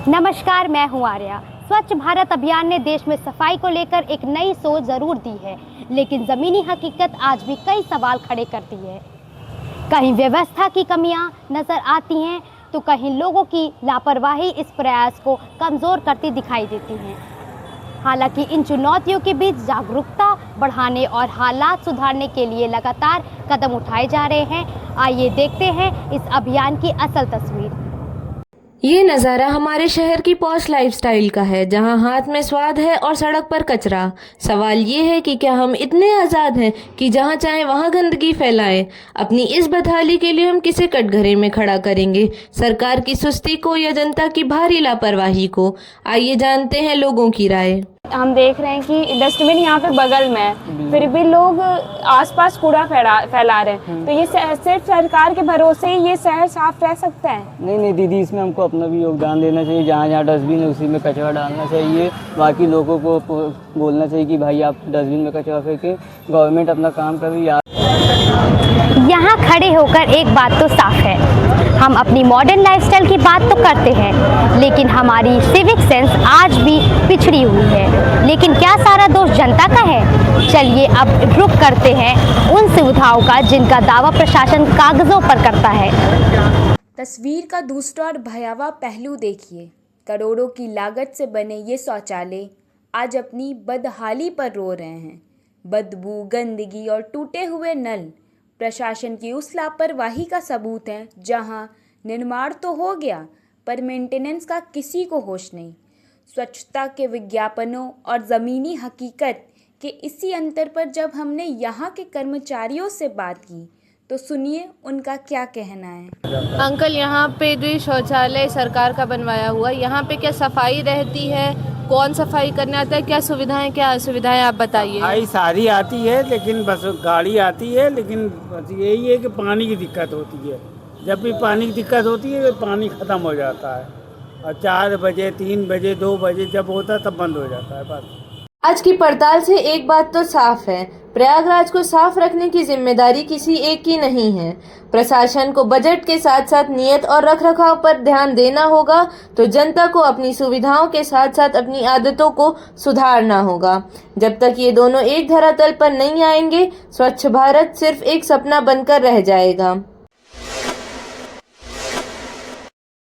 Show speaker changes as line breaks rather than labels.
नमस्कार, मैं हूं आर्या। स्वच्छ भारत अभियान ने देश में सफाई को लेकर एक नई सोच जरूर दी है, लेकिन ज़मीनी हकीकत आज भी कई सवाल खड़े करती है। कहीं व्यवस्था की कमियां नजर आती हैं, तो कहीं लोगों की लापरवाही इस प्रयास को कमज़ोर करती दिखाई देती है। हालांकि इन चुनौतियों के बीच जागरूकता बढ़ाने और हालात सुधारने के लिए लगातार कदम उठाए जा रहे हैं। आइए देखते हैं इस अभियान की असल तस्वीर।
ये नज़ारा हमारे शहर की पॉश लाइफस्टाइल का है, जहां हाथ में स्वाद है और सड़क पर कचरा। सवाल ये है कि क्या हम इतने आज़ाद हैं कि जहां चाहे वहां गंदगी फैलाएं? अपनी इस बदहाली के लिए हम किसे कटघरे में खड़ा करेंगे, सरकार की सुस्ती को या जनता की भारी लापरवाही को? आइए जानते हैं लोगों की राय।
हम देख रहे हैं कि डस्टबिन यहाँ पे बगल में है, फिर भी लोग आसपास कूड़ा फैला रहे हैं। तो ये सिर्फ सरकार के भरोसे ही ये शहर साफ रह सकता है?
नहीं दीदी, इसमें हमको अपना भी योगदान देना चाहिए। जहाँ जहाँ डस्टबिन है उसी में कचरा डालना चाहिए। बाकी लोगों को बोलना चाहिए कि भाई आप डस्टबिन में कचरा फेंकें। गवर्नमेंट अपना काम कर रही है।
यहाँ खड़े होकर एक बात तो साफ है, हम अपनी मॉडर्न लाइफस्टाइल की बात तो करते हैं, लेकिन हमारी सिविक सेंस आज भी पिछड़ी हुई है। लेकिन क्या सारा दोष जनता का है? चलिए अब रुख करते हैं उन सुविधाओं का जिनका दावा प्रशासन कागजों पर करता है।
तस्वीर का दूसरा और भयावह पहलू देखिए। करोड़ों की लागत से बने ये शौचालय आज अपनी बदहाली पर रो रहे हैं। बदबू, गंदगी और टूटे हुए नल प्रशासन की उस लापरवाही का सबूत है, जहां निर्माण तो हो गया पर मेंटेनेंस का किसी को होश नहीं। स्वच्छता के विज्ञापनों और ज़मीनी हकीकत के इसी अंतर पर जब हमने यहाँ के कर्मचारियों से बात की, तो सुनिए उनका क्या कहना है।
अंकल, यहाँ पे जो शौचालय सरकार का बनवाया हुआ, यहाँ पे क्या सफाई रहती है? कौन सफाई करने आता है? क्या सुविधाएं, क्या असुविधाएं, आप बताइए।
सफाई सारी आती है, लेकिन बस गाड़ी आती है, लेकिन बस यही है कि पानी की दिक्कत होती है। जब भी पानी की दिक्कत होती है तो पानी ख़त्म हो जाता है, और 4 बजे, 3 बजे, 2 बजे जब होता है तब बंद हो जाता है। बस
आज की पड़ताल से एक बात तो साफ है, प्रयागराज को साफ रखने की जिम्मेदारी किसी एक की नहीं है। प्रशासन को बजट के साथ साथ नियत और रखरखाव पर ध्यान देना होगा, तो जनता को अपनी सुविधाओं के साथ साथ अपनी आदतों को सुधारना होगा। जब तक ये दोनों एक धरातल पर नहीं आएंगे, स्वच्छ भारत सिर्फ एक सपना बनकर रह जाएगा।